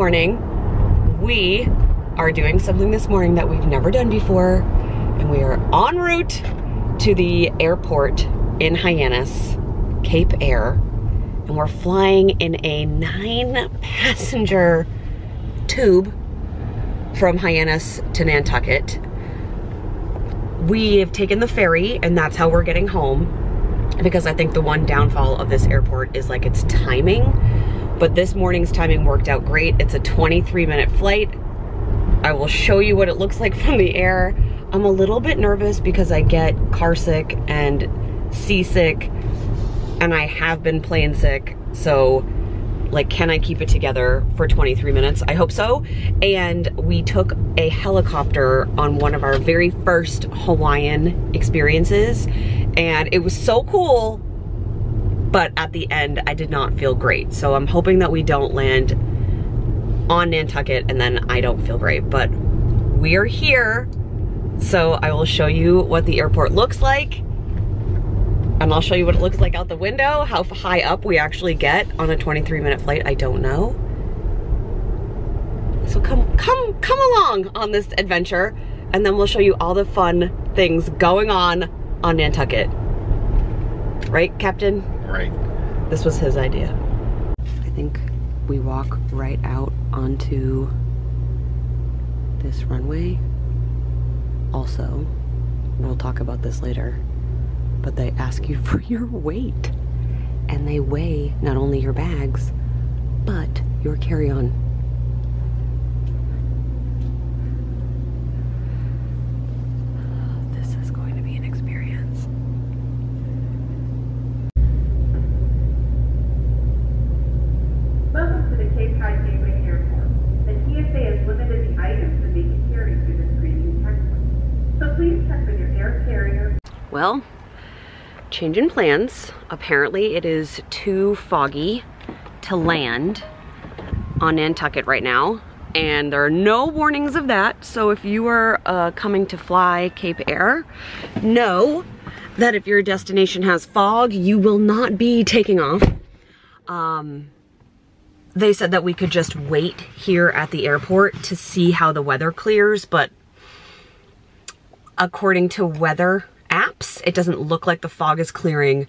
morning. We are doing something this morning that we've never done before, and we are en route to the airport in Hyannis, Cape Air, and we're flying in a 9-passenger tube from Hyannis to Nantucket. We have taken the ferry, and that's how we're getting home, because I think the one downfall of this airport is like its timing. But this morning's timing worked out great. It's a 23-minute flight. I will show you what it looks like from the air. I'm a little bit nervous because I get car sick and seasick, and I have been plane sick. So like, can I keep it together for 23 minutes? I hope so. And we took a helicopter on one of our very first Hawaiian experiences, and it was so cool, but at the end I did not feel great. So I'm hoping that we don't land on Nantucket and then I don't feel great, but we're here. So I will show you what the airport looks like, and I'll show you what it looks like out the window. How high up we actually get on a 23-minute flight, I don't know. So come along on this adventure, and then we'll show you all the fun things going on Nantucket. Right, Captain? Right. This was his idea. I think we walk right out onto this runway. Also, we'll talk about this later, but they ask you for your weight, and they weigh not only your bags, but your carry-on. This is going to be an experience. Welcome to the Cape Cod Gateway Airport. The TSA has limited the items that they can carry through the screening checkpoint. So please check with your air carrier. Well, change in plans. Apparently it is too foggy to land on Nantucket right now, and there are no warnings of that. So if you are coming to fly Cape Air, know that if your destination has fog, you will not be taking off. They said that we could just wait here at the airport to see how the weather clears, but according to weather apps, it doesn't look like the fog is clearing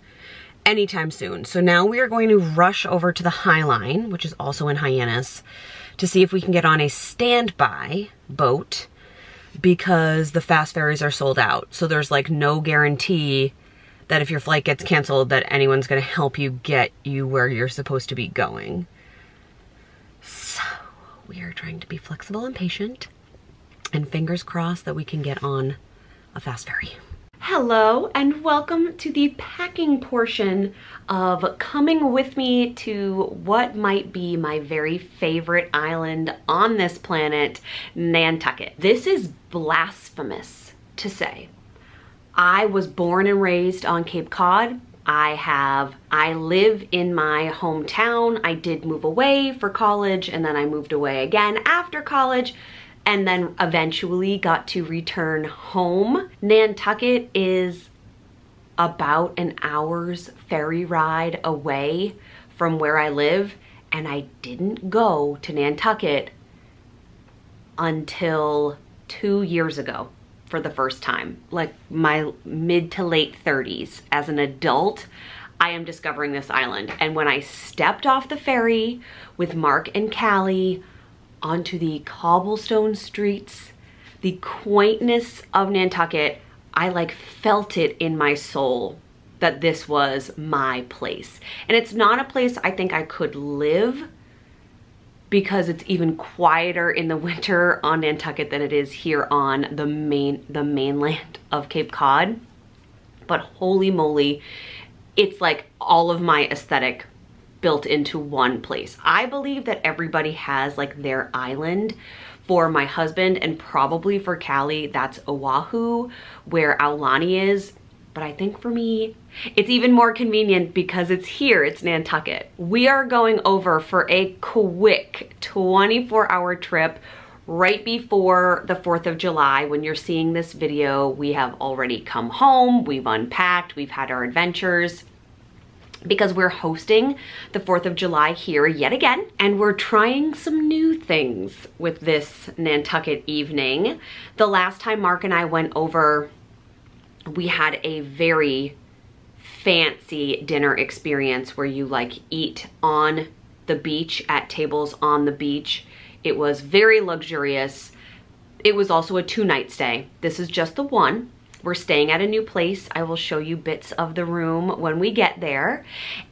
anytime soon. So now we are going to rush over to the High Line, which is also in Hyannis, to see if we can get on a standby boat, because the fast ferries are sold out. So there's like no guarantee that if your flight gets canceled that anyone's gonna help you get you where you're supposed to be going. So we are trying to be flexible and patient, and fingers crossed that we can get on a fast ferry. Hello and welcome to the packing portion of coming with me to what might be my very favorite island on this planet, Nantucket. This is blasphemous to say. I was born and raised on Cape Cod. I live in my hometown. I did move away for college, and then I moved away again after college, and then eventually got to return home. Nantucket is about an hour's ferry ride away from where I live, and I didn't go to Nantucket until 2 years ago for the first time, like my mid to late 30s. As an adult, I am discovering this island. And when I stepped off the ferry with Mark and Callie onto the cobblestone streets, the quaintness of Nantucket, I like felt it in my soul that this was my place. And it's not a place I think I could live, because it's even quieter in the winter on Nantucket than it is here on the mainland of Cape Cod. But holy moly, it's like all of my aesthetic built into one place. I believe that everybody has like their island. For my husband and probably for Callie, that's Oahu, where Aulani is. But I think for me, it's even more convenient because it's here, it's Nantucket. We are going over for a quick 24-hour trip right before the 4th of July. When you're seeing this video, we have already come home, we've unpacked, we've had our adventures. because we're hosting the 4th of July here yet again, and we're trying some new things with this Nantucket evening. The last time Mark and I went over, we had a very fancy dinner experience where you like eat on the beach at tables on the beach. It was very luxurious. It was also a 2-night stay. This is just the one. We're staying at a new place. I will show you bits of the room when we get there.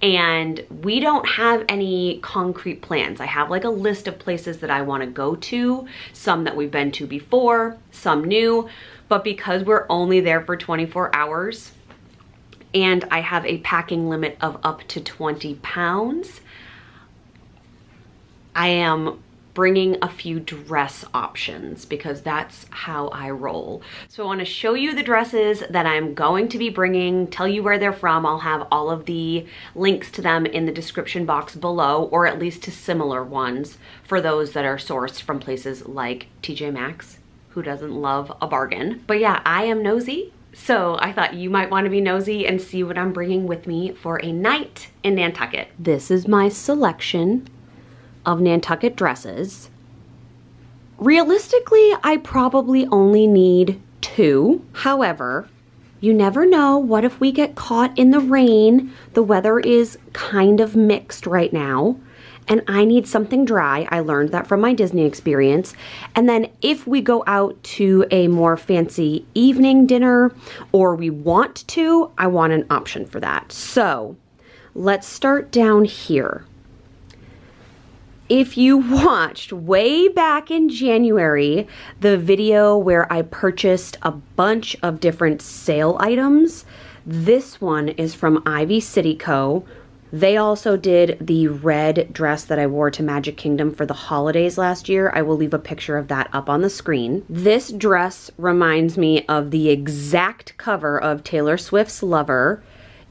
And we don't have any concrete plans. I have like a list of places that I want to go to, some that we've been to before, some new, but because we're only there for 24 hours and I have a packing limit of up to 20 pounds, I am bringing a few dress options because that's how I roll. So I want to show you the dresses that I'm going to be bringing, tell you where they're from. I'll have all of the links to them in the description box below, or at least to similar ones for those that are sourced from places like TJ Maxx. Who doesn't love a bargain? But yeah, I am nosy. So I thought you might want to be nosy and see what I'm bringing with me for a night in Nantucket. This is my selection of Nantucket dresses. Realistically, I probably only need 2. However, you never know. What if we get caught in the rain? The weather is kind of mixed right now, and I need something dry. I learned that from my Disney experience. And then if we go out to a more fancy evening dinner, or we want to, I want an option for that. So let's start down here. If you watched way back in January, the video where I purchased a bunch of different sale items, this one is from Ivy City Co. They also did the red dress that I wore to Magic Kingdom for the holidays last year. I will leave a picture of that up on the screen. This dress reminds me of the exact cover of Taylor Swift's Lover.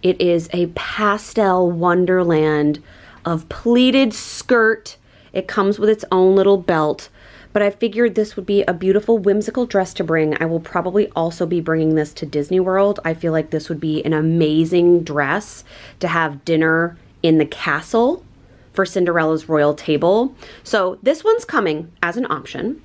It is a pastel wonderland of pleated skirt. It comes with its own little belt, but I figured this would be a beautiful whimsical dress to bring. I will probably also be bringing this to Disney World. I feel like this would be an amazing dress to have dinner in the castle for Cinderella's royal table. So this one's coming as an option.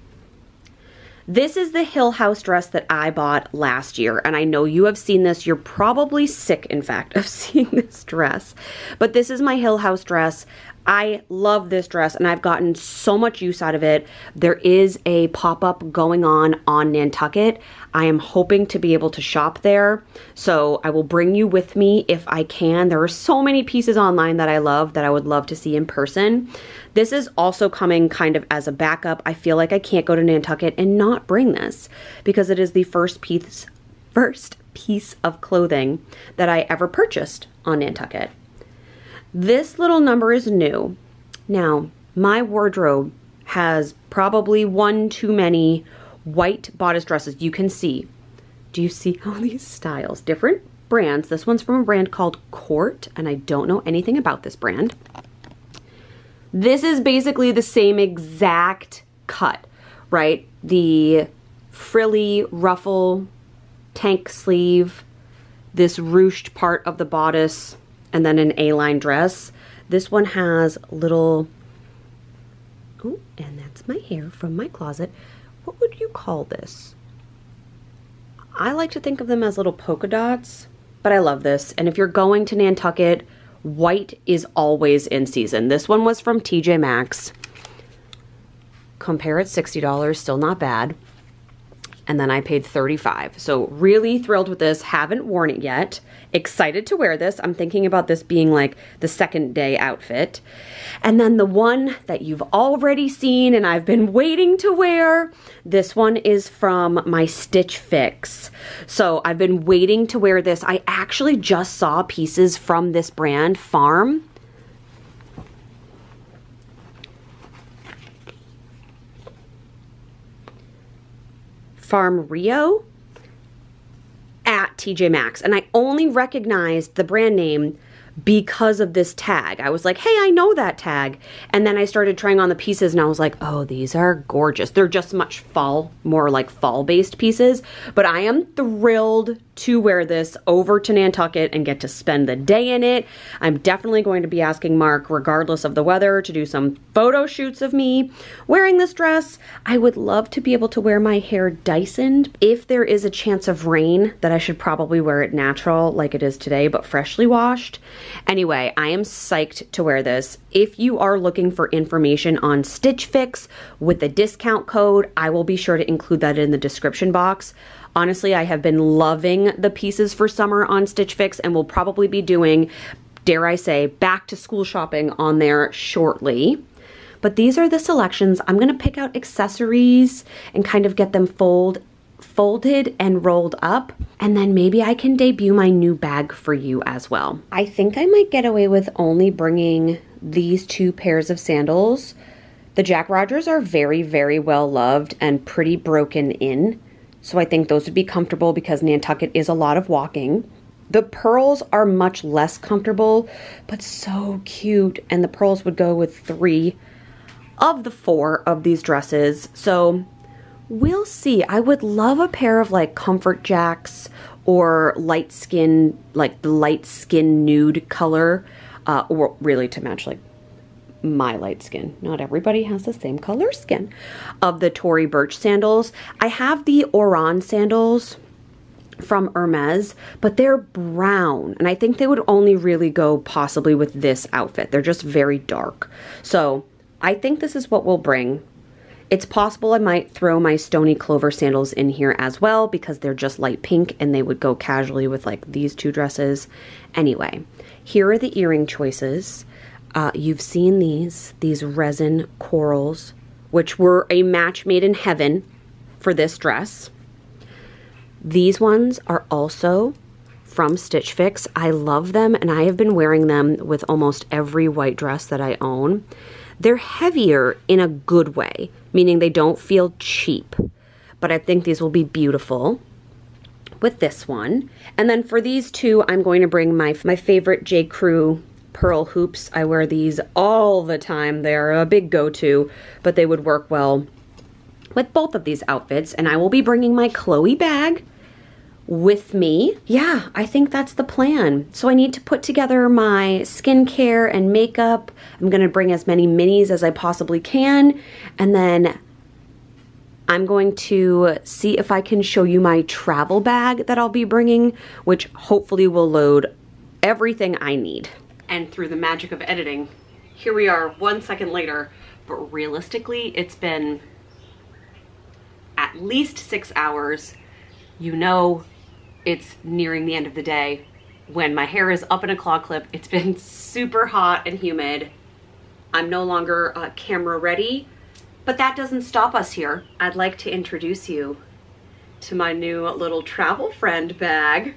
This is the Hill House dress that I bought last year, and I know you have seen this. You're probably sick, in fact, of seeing this dress, but this is my Hill House dress. I love this dress, and I've gotten so much use out of it. There is a pop-up going on Nantucket. I am hoping to be able to shop there, so I will bring you with me if I can. There are so many pieces online that I love that I would love to see in person. This is also coming kind of as a backup. I feel like I can't go to Nantucket and not bring this because it is the first piece of clothing that I ever purchased on Nantucket. This little number is new. Now, my wardrobe has probably one too many white bodice dresses. You can see. Do you see all these styles? Different brands. This one's from a brand called Court, and I don't know anything about this brand. This is basically the same exact cut, right? The frilly ruffle tank sleeve, this ruched part of the bodice, and then an A-line dress. This one has little, oh, and that's my hair from my closet. What would you call this? I like to think of them as little polka dots, but I love this. And if you're going to Nantucket, white is always in season. This one was from TJ Maxx. Compare it, $60, still not bad. And then I paid $35. So really thrilled with this. Haven't worn it yet. Excited to wear this. I'm thinking about this being like the second day outfit. And then the one that you've already seen and I've been waiting to wear, this one is from my Stitch Fix. So I've been waiting to wear this. I actually just saw pieces from this brand, Farm Rio at TJ Maxx, and I only recognized the brand name because of this tag. I was like, hey, I know that tag. And then I started trying on the pieces and I was like, oh, these are gorgeous. They're just much more like fall-based pieces, but I am thrilled to wear this over to Nantucket and get to spend the day in it. I'm definitely going to be asking Mark, regardless of the weather, to do some photo shoots of me wearing this dress. I would love to be able to wear my hair Dysoned. If there is a chance of rain, that I should probably wear it natural like it is today, but freshly washed. Anyway, I am psyched to wear this. If you are looking for information on Stitch Fix with a discount code, I will be sure to include that in the description box. Honestly, I have been loving the pieces for summer on Stitch Fix and will probably be doing, dare I say, back to school shopping on there shortly. But these are the selections. I'm gonna pick out accessories and kind of get them folded and rolled up. And then maybe I can debut my new bag for you as well. I think I might get away with only bringing these 2 pairs of sandals. The Jack Rogers are very, very well loved and pretty broken in. So I think those would be comfortable because Nantucket is a lot of walking. The pearls are much less comfortable, but so cute. And the pearls would go with 3 of the 4 of these dresses. So we'll see. I would love a pair of like comfort jacks or light skin, like the light skin nude color, or really to match like my light skin. Not everybody has the same color skin. Of the Tory Burch sandals. I have the Oran sandals from Hermes, but they're brown. And I think they would only really go possibly with this outfit. They're just very dark. So I think this is what we'll bring. It's possible I might throw my Stony Clover sandals in here as well because they're just light pink and they would go casually with like these 2 dresses. Anyway, here are the earring choices. You've seen these resin corals, which were a match made in heaven for this dress. These ones are also from Stitch Fix. I love them and I have been wearing them with almost every white dress that I own. They're heavier in a good way, meaning they don't feel cheap, but I think these will be beautiful with this one. And then for these 2, I'm going to bring my favorite J. Crew pearl hoops. I wear these all the time. They're a big go-to, but they would work well with both of these outfits. And I will be bringing my Chloe bag with me. Yeah, I think that's the plan. So I need to put together my skincare and makeup. I'm gonna bring as many minis as I possibly can. And then I'm going to see if I can show you my travel bag that I'll be bringing, which hopefully will load everything I need. And through the magic of editing, here we are 1 second later, but realistically, it's been at least 6 hours. You know, it's nearing the end of the day when my hair is up in a claw clip. It's been super hot and humid. I'm no longer camera ready, but that doesn't stop us here. I'd like to introduce you to my new little travel friend bag.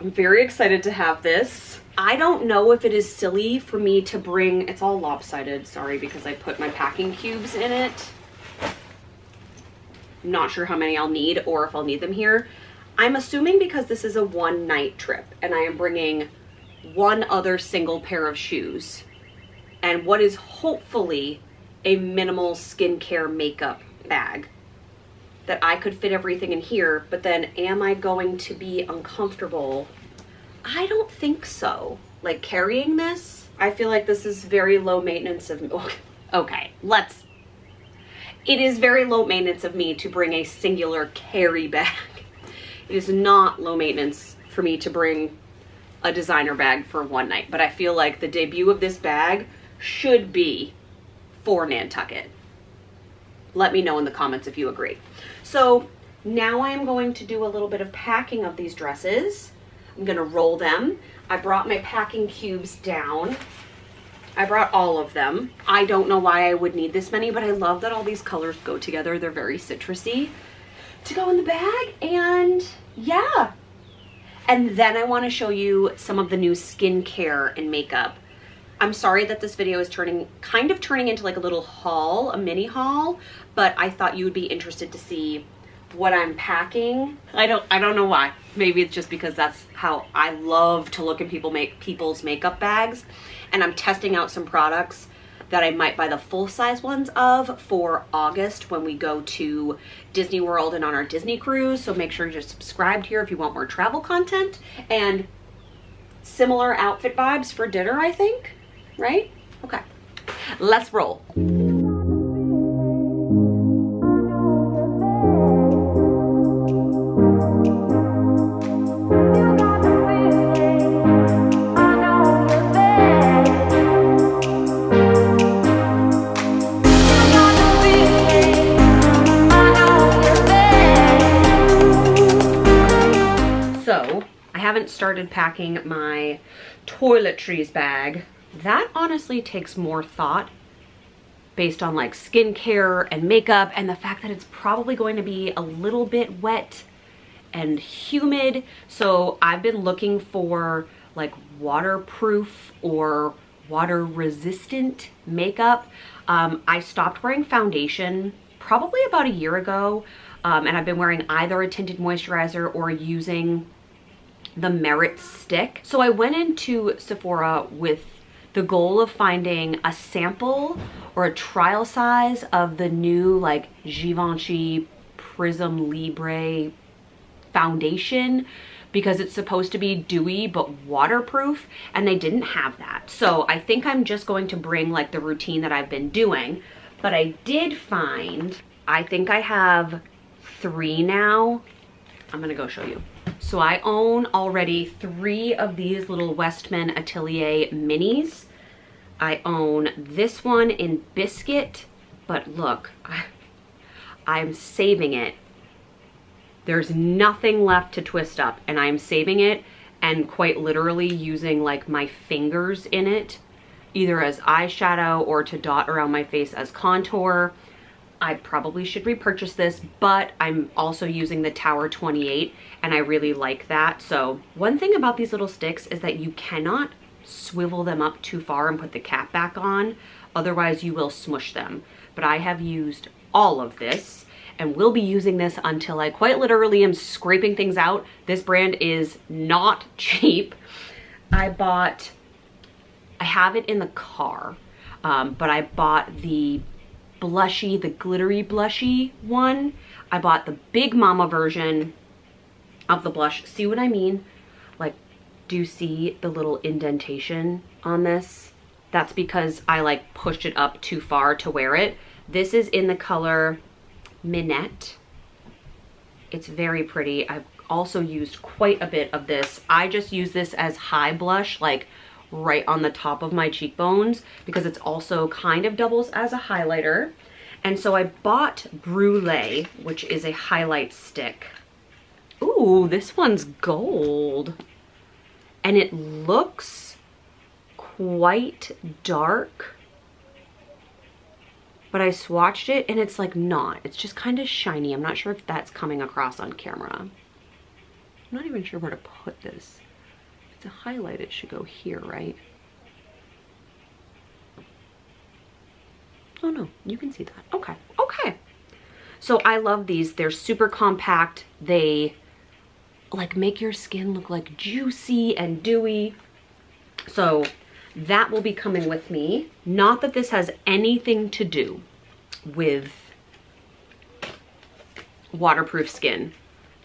I'm very excited to have this. I don't know if it is silly for me to bring, it's all lopsided, sorry, because I put my packing cubes in it. I'm not sure how many I'll need or if I'll need them here. I'm assuming because this is a 1-night trip and I am bringing 1 other single pair of shoes and what is hopefully a minimal skincare makeup bag, that I could fit everything in here, but then am I going to be uncomfortable? I don't think so. Like carrying this, I feel like this is very low maintenance of me. Okay, it is very low maintenance of me to bring a singular carry bag. It is not low maintenance for me to bring a designer bag for 1 night, but I feel like the debut of this bag should be for Nantucket. Let me know in the comments if you agree. So now I am going to do a little bit of packing of these dresses. I'm gonna roll them. I brought my packing cubes down. I brought all of them. I don't know why I would need this many, but I love that all these colors go together. They're very citrusy to go in the bag, and yeah. And then I wanna show you some of the new skincare and makeup. I'm sorry that this video is kind of turning into like a little haul, a mini haul, but I thought you would be interested to see what I'm packing. I don't know why. Maybe it's just because that's how I love to look at people's makeup bags, and I'm testing out some products that I might buy the full-size ones of for August when we go to Disney World and on our Disney cruise. So make sure you're subscribed here if you want more travel content and similar outfit vibes for dinner, I think, right? Okay, let's roll. Haven't started packing my toiletries bag. That honestly takes more thought based on like skincare and makeup and the fact that it's probably going to be a little bit wet and humid. So I've been looking for like waterproof or water resistant makeup. I stopped wearing foundation probably about a year ago, and I've been wearing either a tinted moisturizer or using the Merit stick. So I went into Sephora with the goal of finding a sample or a trial size of the new like Givenchy Prism Libre foundation because it's supposed to be dewy but waterproof, and they didn't have that. So I think I'm just going to bring like the routine that I've been doing. But I did find, I think I have 3 now. I'm gonna go show you. So I own already 3 of these little Westman Atelier minis. I own this one in biscuit, but look, I'm saving it. There's nothing left to twist up, and I'm saving it and quite literally using like my fingers in it, either as eyeshadow or to dot around my face as contour. I probably should repurchase this, but I'm also using the Tower 28 and I really like that. So one thing about these little sticks is that you cannot swivel them up too far and put the cap back on, otherwise you will smush them. But I have used all of this and will be using this until I quite literally am scraping things out. This brand is not cheap. I have it in the car, but I bought the blushy, the glittery blushy one. I bought the Big Mama version of the blush. See what I mean? Like, do you see the little indentation on this? That's because I like pushed it up too far to wear it. This is in the color Minette. It's very pretty. I've also used quite a bit of this. I just use this as high blush, like right on the top of my cheekbones, because it's also kind of doubles as a highlighter. And so I bought Brulee, which is a highlight stick. Ooh, this one's gold. And it looks quite dark, but I swatched it and it's like not. It's just kind of shiny. I'm not sure if that's coming across on camera. I'm not even sure where to put this. To highlight, it should go here, right? Oh no, you can see that. Okay, okay. So I love these. They're super compact. They like make your skin look like juicy and dewy. So that will be coming with me. Not that this has anything to do with waterproof skin,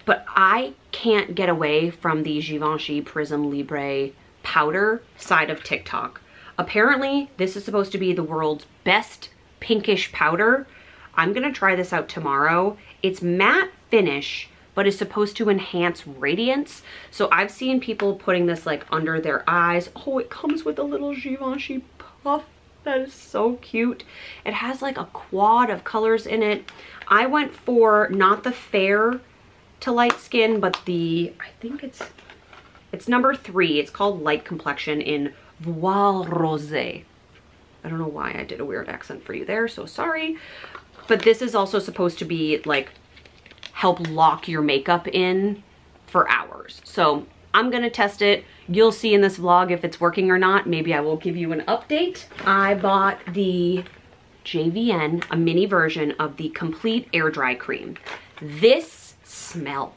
but I can't get away from the Givenchy Prism Libre powder side of TikTok. Apparently, this is supposed to be the world's best pinkish powder. I'm gonna try this out tomorrow. It's matte finish, but is supposed to enhance radiance. So I've seen people putting this like under their eyes. Oh, it comes with a little Givenchy puff. That is so cute. It has like a quad of colors in it. I went for not the fair to light skin, but the, I think it's number 3. It's called Light Complexion in Voile Rosé. I don't know why I did a weird accent for you there, so sorry. But this is also supposed to be like help lock your makeup in for hours. So I'm gonna test it. You'll see in this vlog if it's working or not. Maybe I will give you an update. I bought the JVN, a mini version of the Complete Air Dry Cream. This smell,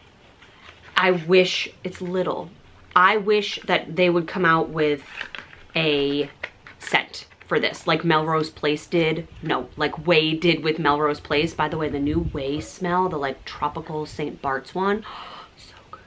I wish, it's little. I wish that they would come out with a scent for this, like Melrose Place did. No, like Way did with Melrose Place. By the way, the new Way smell, the like tropical St. Bart's one, so good.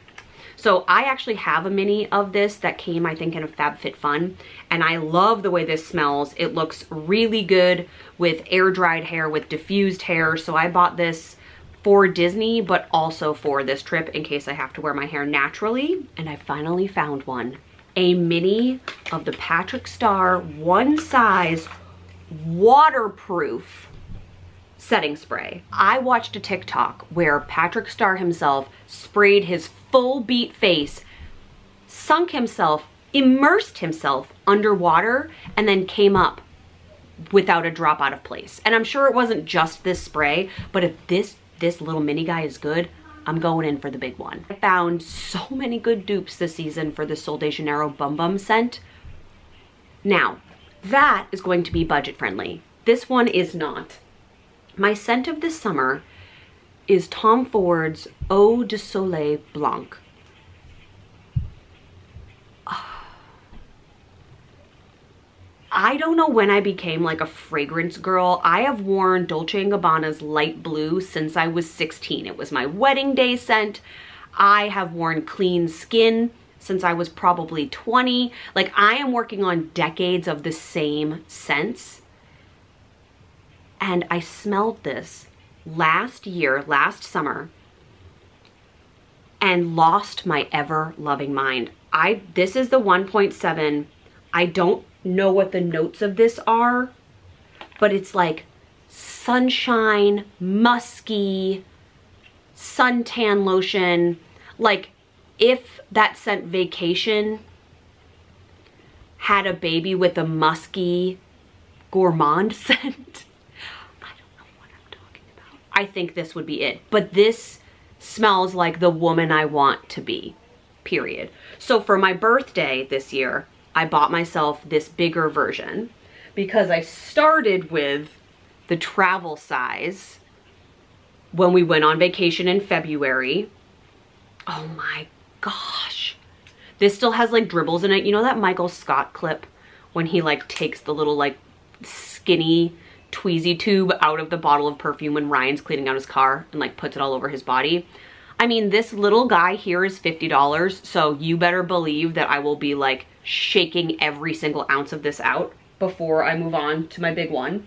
So I actually have a mini of this that came, I think, in a FabFitFun, and I love the way this smells. It looks really good with air dried hair, with diffused hair. So I bought this for Disney, but also for this trip in case I have to wear my hair naturally. And I finally found one. A mini of the Patrick Star one size waterproof setting spray. I watched a TikTok where Patrick Star himself sprayed his full beat face, sunk himself, immersed himself underwater, and then came up without a drop out of place. And I'm sure it wasn't just this spray, but if this little mini guy is good, I'm going in for the big one. I found so many good dupes this season for the Sol de Janeiro Bum Bum scent. Now, that is going to be budget friendly. This one is not. My scent of this summer is Tom Ford's Eau de Soleil Blanc. I don't know when I became like a fragrance girl. I have worn Dolce & Gabbana's Light Blue since I was 16. It was my wedding day scent. I have worn Clean Skin since I was probably 20. Like, I am working on decades of the same scents. And I smelled this last summer, and lost my ever-loving mind. This is the 1.7. I don't know what the notes of this are, but it's like sunshine, musky, suntan lotion. Like, if that scent Vacation had a baby with a musky gourmand scent, I don't know what I'm talking about. I think this would be it. But this smells like the woman I want to be, period. So for my birthday this year, I bought myself this bigger version because I started with the travel size when we went on vacation in February. Oh my gosh. This still has like dribbles in it. You know that Michael Scott clip when he like takes the little like skinny tweezy tube out of the bottle of perfume when Ryan's cleaning out his car and like puts it all over his body? I mean, this little guy here is $50, so you better believe that I will be like shaking every single ounce of this out before I move on to my big one.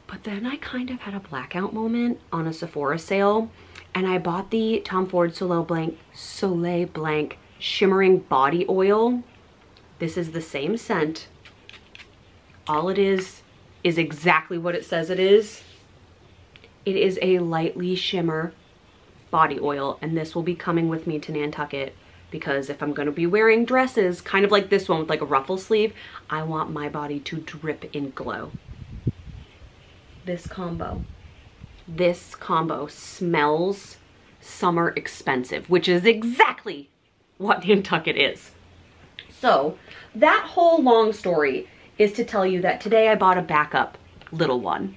But then I kind of had a blackout moment on a Sephora sale, and I bought the Tom Ford Soleil Blanc Shimmering Body Oil. This is the same scent. All it is exactly what it says it is. It is a lightly shimmer body oil, and this will be coming with me to Nantucket because if I'm going to be wearing dresses kind of like this one with like a ruffle sleeve, I want my body to drip in glow. This combo smells summer expensive, which is exactly what Nantucket is. So that whole long story is to tell you that today I bought a backup little one.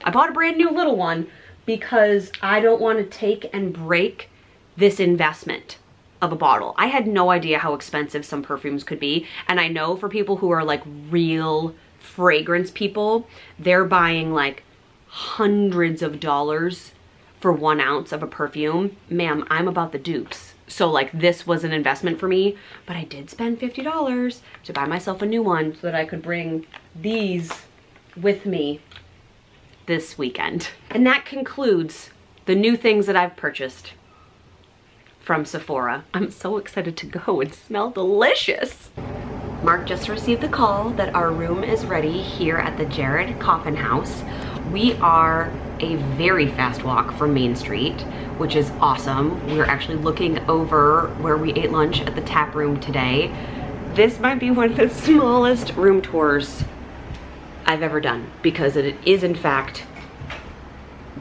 I bought a brand new little one because I don't want to take and break this investment of a bottle. I had no idea how expensive some perfumes could be. And I know for people who are like real fragrance people, they're buying like hundreds of dollars for 1 ounce of a perfume. Ma'am, I'm about the dupes. So like this was an investment for me, but I did spend $50 to buy myself a new one so that I could bring these with me this weekend. And that concludes the new things that I've purchased from Sephora. I'm so excited to go and smell delicious. Mark just received the call that our room is ready here at the Jared Coffin House. We are a very fast walk from Main Street, which is awesome. We're actually looking over where we ate lunch at the tap room today. This might be one of the smallest room tours I've ever done because it is in fact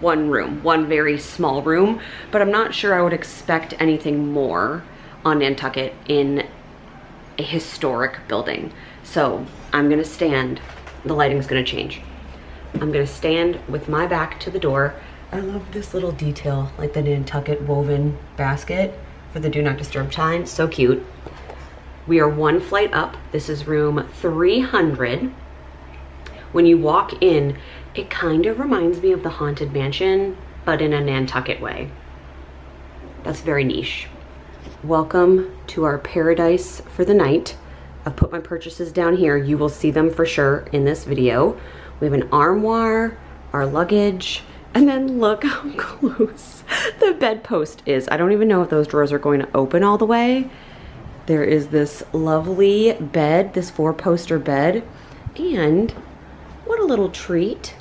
one room, one very small room, but I'm not sure I would expect anything more on Nantucket in a historic building. So I'm gonna stand, the lighting's gonna change. I'm gonna stand with my back to the door. I love this little detail, like the Nantucket woven basket for the Do Not Disturb sign, so cute. We are one flight up. This is room 300. When you walk in, it kind of reminds me of the Haunted Mansion, but in a Nantucket way. That's very niche. Welcome to our paradise for the night. I've put my purchases down here. You will see them for sure in this video. We have an armoire, our luggage, and then look how close the bedpost is. I don't even know if those drawers are going to open all the way. There is this lovely bed, this 4-poster bed, and what a little treat.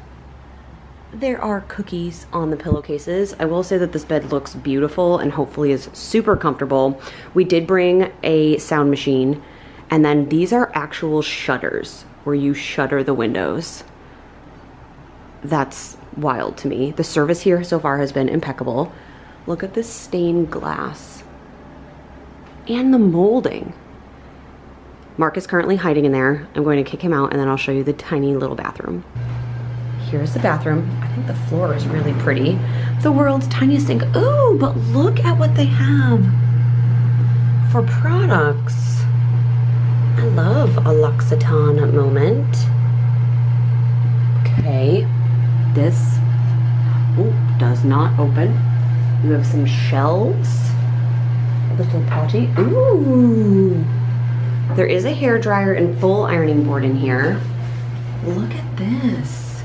There are cookies on the pillowcases. I will say that this bed looks beautiful and hopefully is super comfortable. We did bring a sound machine, and then these are actual shutters where you shutter the windows. That's wild to me. The service here so far has been impeccable. Look at this stained glass and the molding. Mark is currently hiding in there. I'm going to kick him out and then I'll show you the tiny little bathroom. Here's the bathroom. I think the floor is really pretty. The world's tiniest sink. Ooh, but look at what they have for products. I love a L'Occitane moment. Okay, this does not open. You have some shelves, a little potty. Ooh, there is a hairdryer and full ironing board in here. Look at this.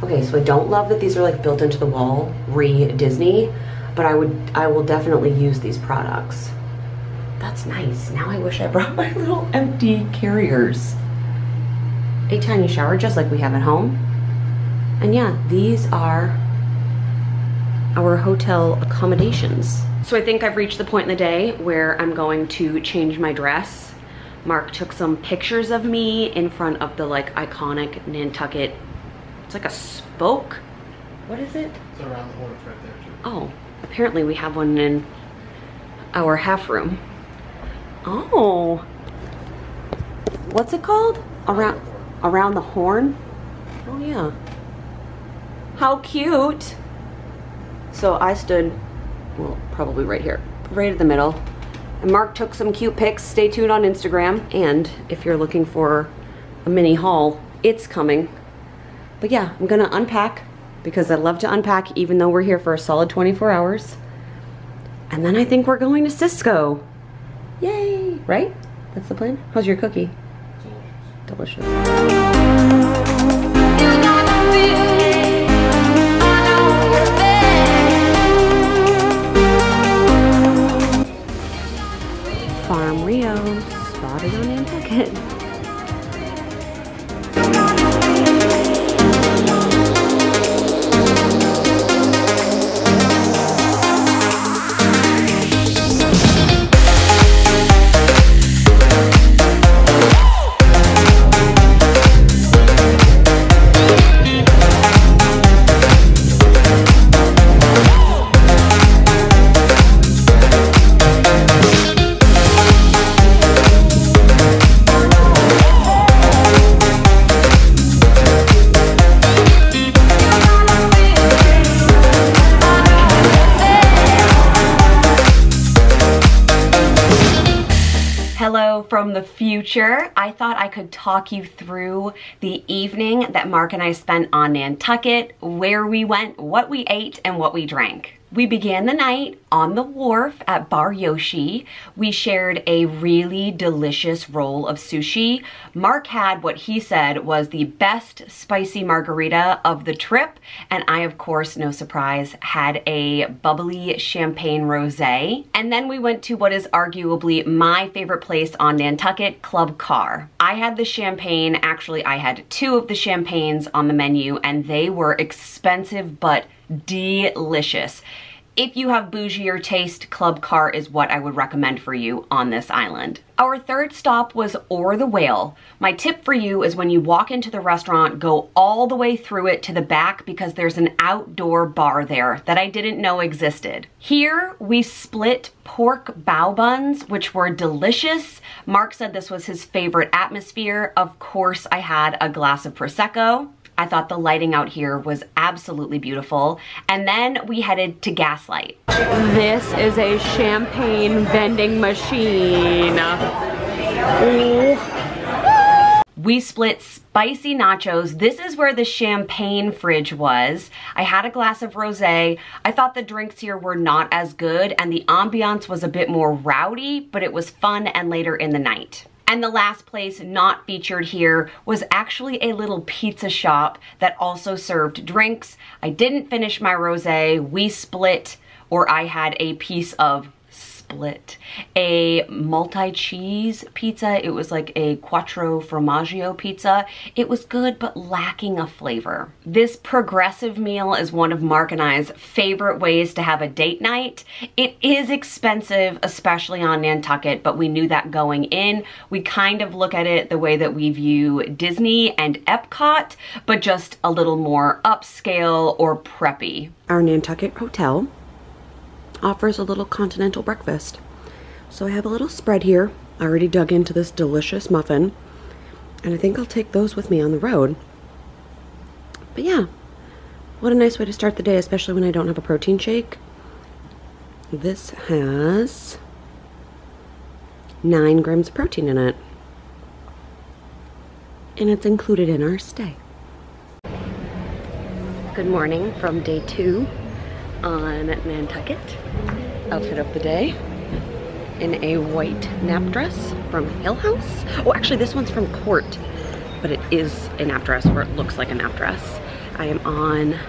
Okay, so I don't love that these are like built into the wall, re-Disney, but I will definitely use these products. That's nice. Now I wish I brought my little empty carriers. A tiny shower just like we have at home. And yeah, these are our hotel accommodations. So I think I've reached the point in the day where I'm going to change my dress. Mark took some pictures of me in front of the like iconic Nantucket. It's like a spoke. What is it? It's around the horn, it's right there too. Oh, apparently we have one in our half room. Oh, what's it called? Around the horn? Oh yeah. How cute. So I stood, well, probably right here, right at the middle. And Mark took some cute pics. Stay tuned on Instagram. And if you're looking for a mini haul, it's coming. But yeah, I'm gonna unpack because I love to unpack even though we're here for a solid 24 hours. And then I think we're going to Cisco. Yay, right? That's the plan? How's your cookie? Delicious. Farm Rio, spotted on Nantucket. Hello from the future. I thought I could talk you through the evening that Mark and I spent on Nantucket, where we went, what we ate, and what we drank. We began the night on the wharf at Bar Yoshi. We shared a really delicious roll of sushi. Mark had what he said was the best spicy margarita of the trip, and I, of course, no surprise, had a bubbly champagne rosé. And then we went to what is arguably my favorite place on Nantucket, Club Car. I had the champagne, actually I had 2 of the champagnes on the menu, and they were expensive but delicious. If you have bougier taste, Club Car is what I would recommend for you on this island. Our third stop was Or the Whale. My tip for you is when you walk into the restaurant, go all the way through it to the back because there's an outdoor bar there that I didn't know existed. Here we split pork bao buns, which were delicious. Mark said this was his favorite atmosphere. Of course, I had a glass of Prosecco. I thought the lighting out here was absolutely beautiful. And then we headed to Gaslight. This is a champagne vending machine. Ooh. We split spicy nachos. This is where the champagne fridge was. I had a glass of rosé. I thought the drinks here were not as good and the ambiance was a bit more rowdy, but it was fun and later in the night. And the last place not featured here was actually a little pizza shop that also served drinks. I didn't finish my rosé. We split, or I had a piece of a multi-cheese pizza. It was like a quattro formaggio pizza. It was good, but lacking a flavor. This progressive meal is one of Mark and I's favorite ways to have a date night. It is expensive, especially on Nantucket, but we knew that going in. We kind of look at it the way that we view Disney and Epcot, but just a little more upscale or preppy. Our Nantucket hotel offers a little continental breakfast. So I have a little spread here. I already dug into this delicious muffin, and I think I'll take those with me on the road. But yeah, what a nice way to start the day, especially when I don't have a protein shake. This has 9 grams of protein in it, and it's included in our stay. Good morning from day 2 on Nantucket. Outfit of the day in a white nap dress from Hill House. Oh, actually this one's from Court, but it is a nap dress, or it looks like a nap dress. I am on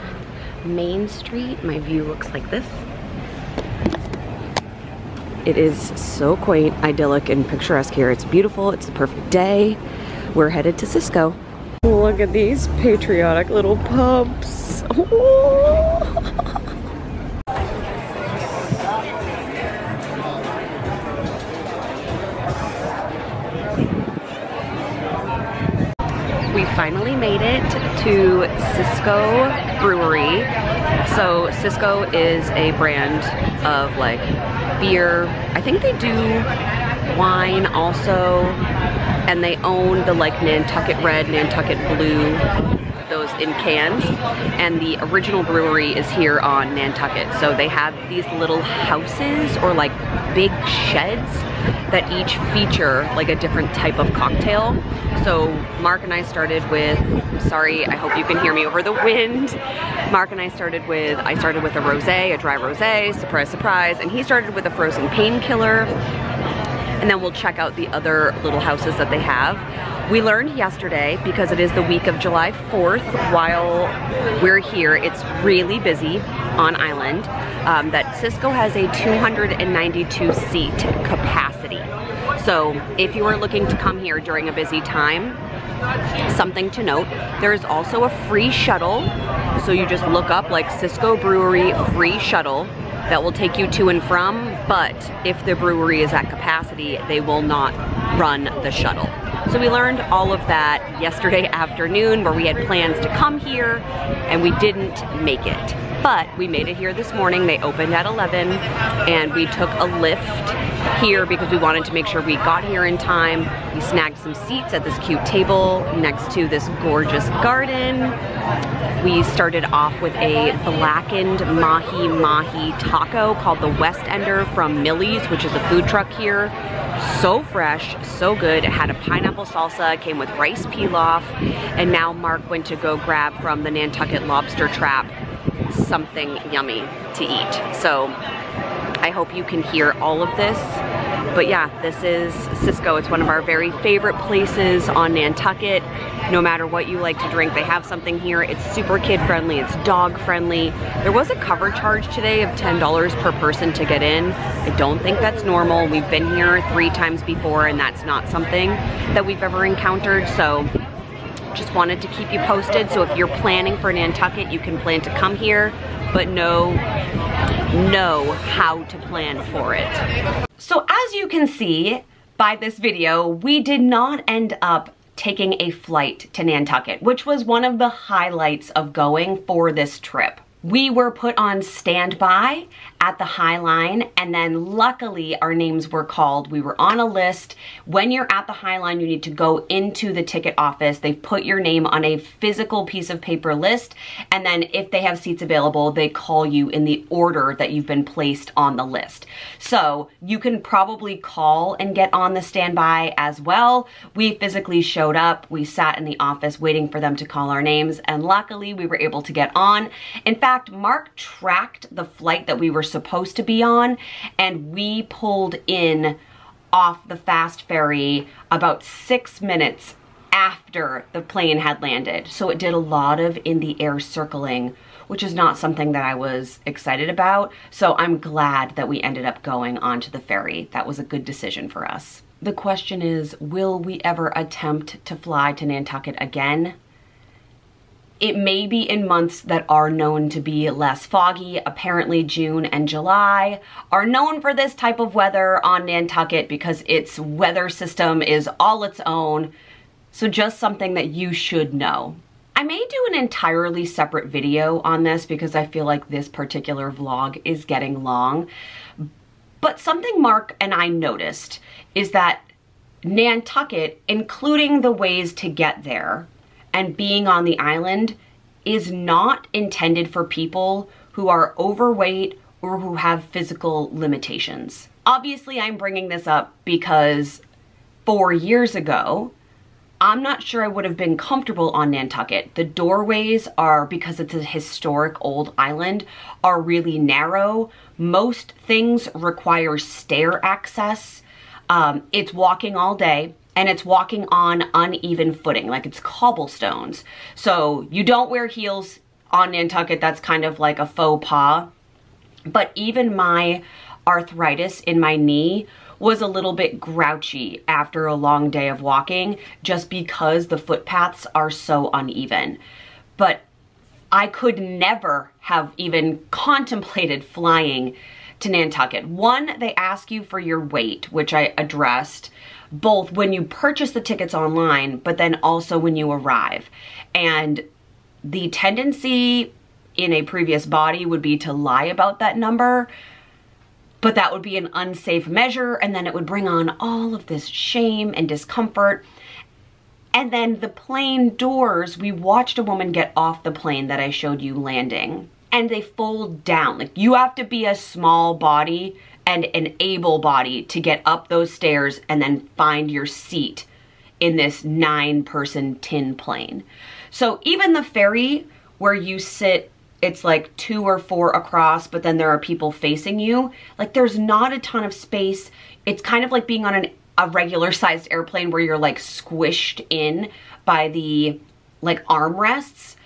Main Street. My view looks like this. It is so quaint, idyllic, and picturesque here. It's beautiful. It's the perfect day. We're headed to Cisco. Look at these patriotic little pups. Oh. We finally made it to Cisco Brewery. So Cisco is a brand of like beer. I think they do wine also, and they own the like Nantucket Red, Nantucket Blue, those in cans, and the original brewery is here on Nantucket. So they have these little houses or like big sheds that each feature like a different type of cocktail. So Mark and I started with, sorry, I hope you can hear me over the wind. Mark and I started with a rosé, a dry rosé, surprise, surprise, and he started with a frozen painkiller. And then we'll check out the other little houses that they have. We learned yesterday, because it is the week of July 4th, while we're here, it's really busy on island, that Cisco has a 292 seat capacity. So if you are looking to come here during a busy time, something to note, there is also a free shuttle. So you just look up like Cisco Brewery free shuttle that will take you to and from, but if the brewery is at capacity, they will not run the shuttle. So we learned all of that yesterday afternoon, where we had plans to come here and we didn't make it. But we made it here this morning. They opened at 11 and we took a lift here because we wanted to make sure we got here in time. We snagged some seats at this cute table next to this gorgeous garden. We started off with a blackened mahi-mahi taco called the West Ender from Millie's, which is a food truck here. So fresh, so good. It had a pineapple salsa, came with rice pilaf, and now Mark went to go grab from the Nantucket Lobster Trap something yummy to eat. So I hope you can hear all of this. But yeah, this is Cisco. It's one of our very favorite places on Nantucket. No matter what you like to drink, they have something here. It's super kid friendly, it's dog friendly. There was a cover charge today of $10 per person to get in. I don't think that's normal. We've been here 3 times before and that's not something that we've ever encountered. So just wanted to keep you posted. So if you're planning for Nantucket, you can plan to come here, but know how to plan for it. So as you can see by this video, we did not end up taking a flight to Nantucket, which was one of the highlights of going for this trip. We were put on standby at the High Line, and then luckily our names were called. We were on a list. When you're at the High Line, you need to go into the ticket office. They've put your name on a physical piece of paper list, and then if they have seats available, they call you in the order that you've been placed on the list. So you can probably call and get on the standby as well. We physically showed up. We sat in the office waiting for them to call our names, and luckily we were able to get on. In fact, Mark tracked the flight that we were supposed to be on, and we pulled in off the fast ferry about 6 minutes after the plane had landed. So it did a lot of in the air circling, which is not something that I was excited about. So I'm glad that we ended up going onto the ferry. That was a good decision for us. The question is, will we ever attempt to fly to Nantucket again? It may be in months that are known to be less foggy. Apparently June and July are known for this type of weather on Nantucket because its weather system is all its own. So just something that you should know. I may do an entirely separate video on this because I feel like this particular vlog is getting long. But something Mark and I noticed is that Nantucket, including the ways to get there, and being on the island is not intended for people who are overweight or who have physical limitations. Obviously, I'm bringing this up because 4 years ago, I'm not sure I would have been comfortable on Nantucket. The doorways are, because it's a historic old island, are really narrow. Most things require stair access. It's walking all day. And it's walking on uneven footing, like it's cobblestones. So you don't wear heels on Nantucket. That's kind of like a faux pas. But even my arthritis in my knee was a little bit grouchy after a long day of walking, just because the footpaths are so uneven. But I could never have even contemplated flying to Nantucket. One, they ask you for your weight, which I addressed, both when you purchase the tickets online, but then also when you arrive. And the tendency in a previous body would be to lie about that number, but that would be an unsafe measure, and then it would bring on all of this shame and discomfort. And then the plane doors, we watched a woman get off the plane that I showed you landing, and they fold down. Like, you have to be a small body and an able body to get up those stairs and then find your seat in this 9-person tin plane. So even the ferry where you sit, it's like 2 or 4 across, but then there are people facing you. Like, there's not a ton of space. It's kind of like being on a regular sized airplane where you're like squished in by the like armrests.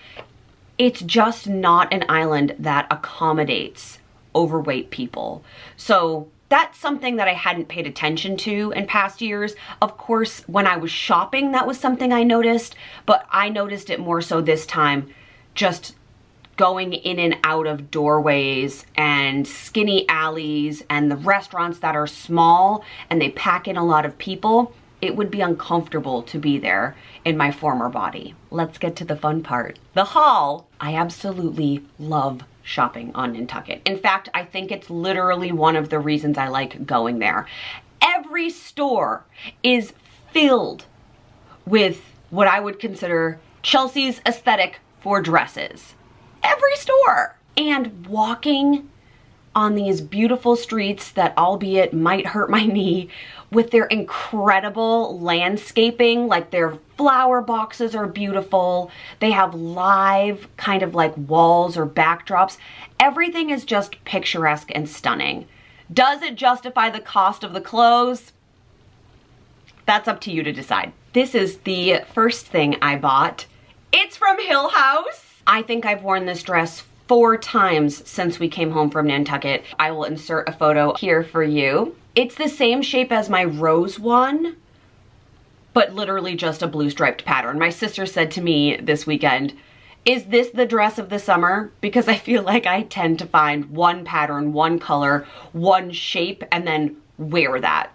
It's just not an island that accommodates overweight people. So that's something that I hadn't paid attention to in past years. Of course, when I was shopping, that was something I noticed, but I noticed it more so this time, just going in and out of doorways and skinny alleys and the restaurants that are small and they pack in a lot of people. It would be uncomfortable to be there in my former body. Let's get to the fun part. The haul. I absolutely love shopping on Nantucket. In fact, I think it's literally one of the reasons I like going there. Every store is filled with what I would consider Chelsea's aesthetic for dresses. Every store. And walking on these beautiful streets that, albeit might hurt my knee, with their incredible landscaping, like their flower boxes are beautiful. They have live kind of like walls or backdrops. Everything is just picturesque and stunning. Does it justify the cost of the clothes? That's up to you to decide. This is the first thing I bought. It's from Hill House. I think I've worn this dress 4 times since we came home from Nantucket. I will insert a photo here for you. It's the same shape as my rose one, but literally just a blue striped pattern. My sister said to me this weekend, is this the dress of the summer? Because I feel like I tend to find one pattern, one color, one shape, and then wear that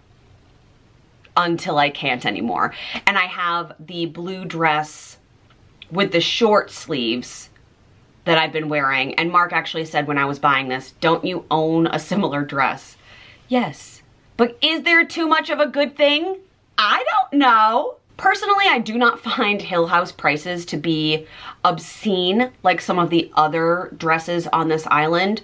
until I can't anymore. And I have the blue dress with the short sleeves that I've been wearing. And Mark actually said when I was buying this, don't you own a similar dress? Yes. But is there too much of a good thing? I don't know. Personally, I do not find Hill House prices to be obscene like some of the other dresses on this island.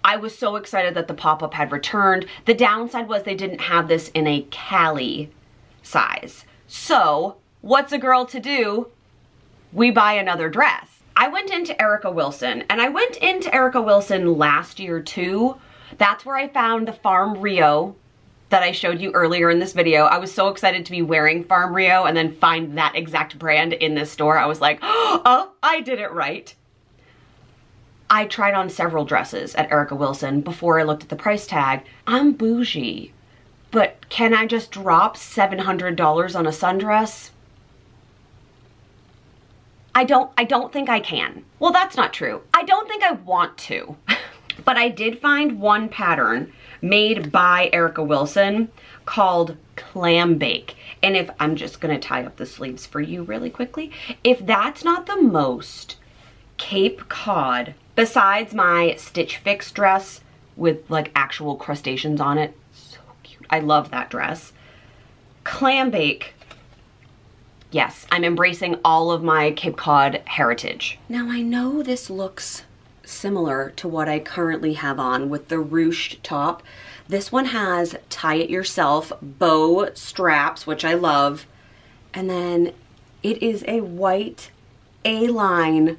I was so excited that the pop-up had returned. The downside was they didn't have this in a Cali size. So, what's a girl to do? We buy another dress. I went into Erica Wilson, and I went into Erica Wilson last year too. That's where I found the Farm Rio that I showed you earlier in this video. I was so excited to be wearing Farm Rio and then find that exact brand in this store. I was like, oh, I did it right. I tried on several dresses at Erica Wilson before I looked at the price tag. I'm bougie, but can I just drop $700 on a sundress? I don't think I can. Well, that's not true. I don't think I want to. But I did find one pattern made by Erica Wilson called Clam Bake. And if I'm just gonna tie up the sleeves for you really quickly, if that's not the most Cape Cod, besides my Stitch Fix dress with like actual crustaceans on it, so cute. I love that dress. Clam Bake. Yes, I'm embracing all of my Cape Cod heritage. Now I know this looks similar to what I currently have on with the ruched top. This one has tie it yourself bow straps, which I love. And then it is a white A-line.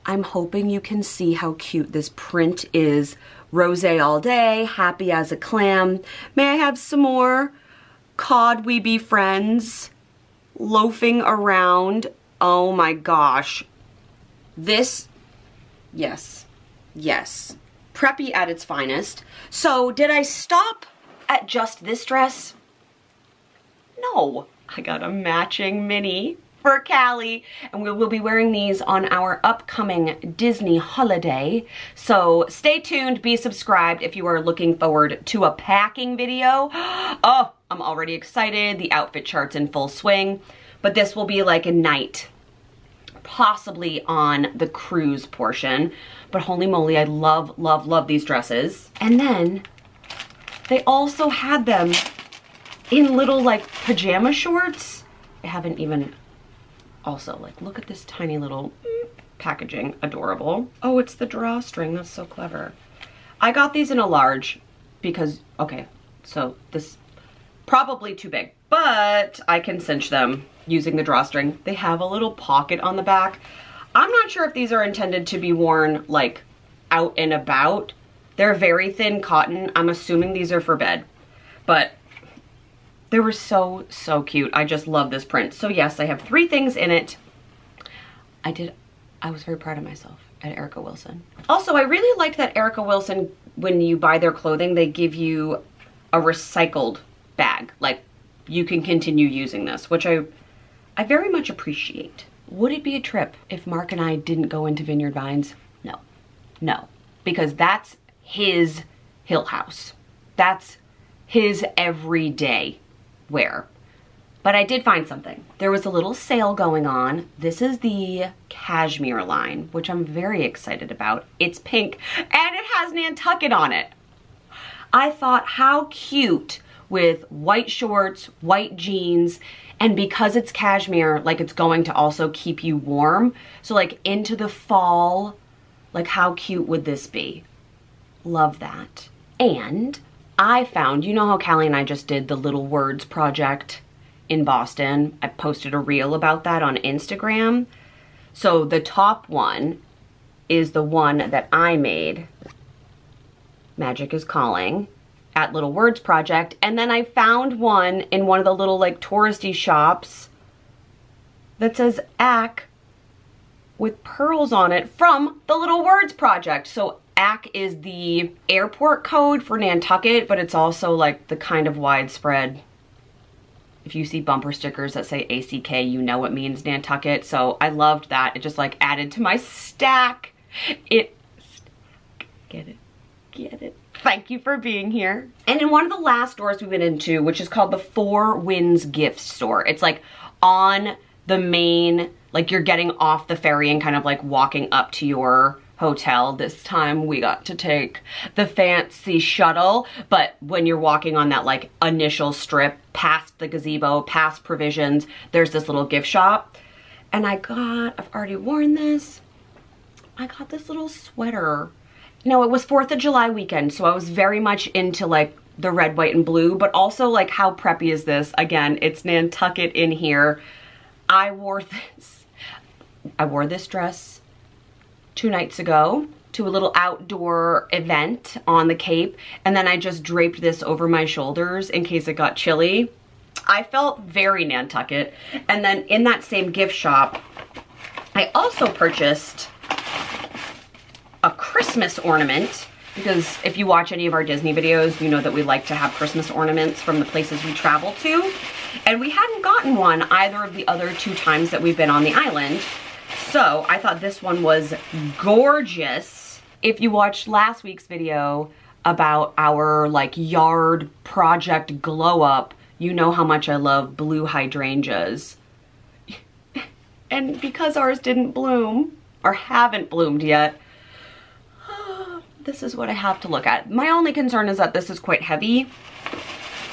I'm hoping you can see how cute this print is. Rosé all day, happy as a clam. May I have some more? Cod we be friends. Loafing around. Oh my gosh. This, yes, yes. Preppy at its finest. So did I stop at just this dress? No. I got a matching mini for Callie, and we will be wearing these on our upcoming Disney holiday. So stay tuned, be subscribed if you are looking forward to a packing video. Oh, I'm already excited. The outfit chart's in full swing, but this will be like a night, possibly on the cruise portion. But holy moly, I love, love, love these dresses. And then they also had them in little like pajama shorts. I haven't even, also like, look at this tiny little packaging, adorable. Oh, it's the drawstring, that's so clever. I got these in a large because, okay, so this probably too big, but I can cinch them using the drawstring. They have a little pocket on the back. I'm not sure if these are intended to be worn like out and about. They're very thin cotton. I'm assuming these are for bed, but they were so, so cute. I just love this print. So yes, I have 3 things in it. I was very proud of myself at Erica Wilson. Also, I really like that Erica Wilson, when you buy their clothing, they give you a recycled bag. Like, you can continue using this, which I very much appreciate. Would it be a trip if Mark and I didn't go into Vineyard Vines? No, no, because that's his Hill House. That's his everyday wear. But I did find something. There was a little sale going on. This is the cashmere line, which I'm very excited about. It's pink and it has Nantucket on it. I thought, how cute with white shorts, white jeans, and because it's cashmere, like it's going to also keep you warm. So like into the fall, like how cute would this be? Love that. And I found, you know how Callie and I just did the Little Words project in Boston? I posted a reel about that on Instagram. So the top one is the one that I made, Magic is Calling, at Little Words Project. And then I found one in one of the little like touristy shops that says ACK with pearls on it from the Little Words Project. So ACK is the airport code for Nantucket, but it's also like the kind of widespread, if you see bumper stickers that say ACK, you know it means Nantucket. So I loved that. It just like added to my stack. Get it, get it. Thank you for being here. And in one of the last stores we went into, which is called the Four Winds Gift Store, it's like on the main like you're getting off the ferry and kind of like walking up to your hotel. This time we got to take the fancy shuttle, but when you're walking on that like initial strip past the gazebo, past Provisions, there's this little gift shop. And I've already worn this. I got this little sweater. No, it was 4th of July weekend, so I was very much into like the red, white, and blue, but also like how preppy is this? Again, it's Nantucket in here. I wore this dress 2 nights ago to a little outdoor event on the Cape, and then I just draped this over my shoulders in case it got chilly. I felt very Nantucket. And then in that same gift shop, I also purchased a Christmas ornament, because if you watch any of our Disney videos, you know that we like to have Christmas ornaments from the places we travel to. And we hadn't gotten one either of the other 2 times that we've been on the island. So I thought this one was gorgeous. If you watched last week's video about our like yard project glow up, you know how much I love blue hydrangeas. And because ours didn't bloom, or haven't bloomed yet, this is what I have to look at. My only concern is that this is quite heavy,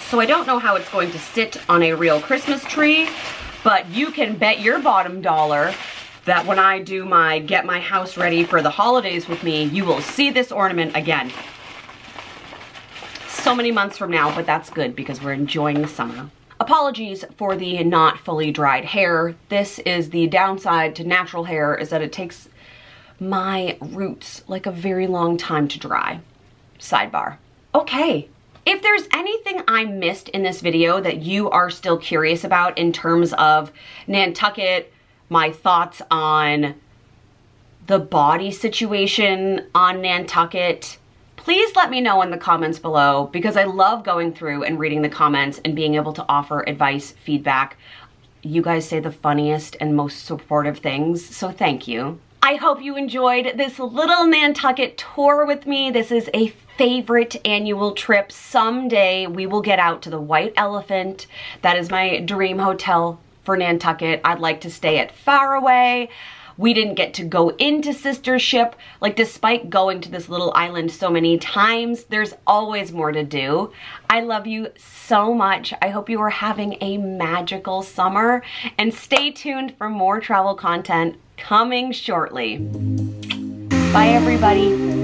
so I don't know how it's going to sit on a real Christmas tree, but you can bet your bottom dollar that when I do my get my house ready for the holidays with me, you will see this ornament again. So many months from now, but that's good because we're enjoying the summer. Apologies for the not fully dried hair. This is the downside to natural hair, is that it takes my roots like a very long time to dry. Sidebar. Okay, if there's anything I missed in this video that you are still curious about in terms of Nantucket, my thoughts on the body situation on Nantucket, please let me know in the comments below, because I love going through and reading the comments and being able to offer advice, feedback. You guys say the funniest and most supportive things, so thank you. I hope you enjoyed this little Nantucket tour with me. This is a favorite annual trip. Someday we will get out to the White Elephant. That is my dream hotel for Nantucket. I'd like to stay at Faraway. We didn't get to go into Sister Ship. Like, despite going to this little island so many times, there's always more to do. I love you so much. I hope you are having a magical summer, and stay tuned for more travel content coming shortly. Bye, everybody.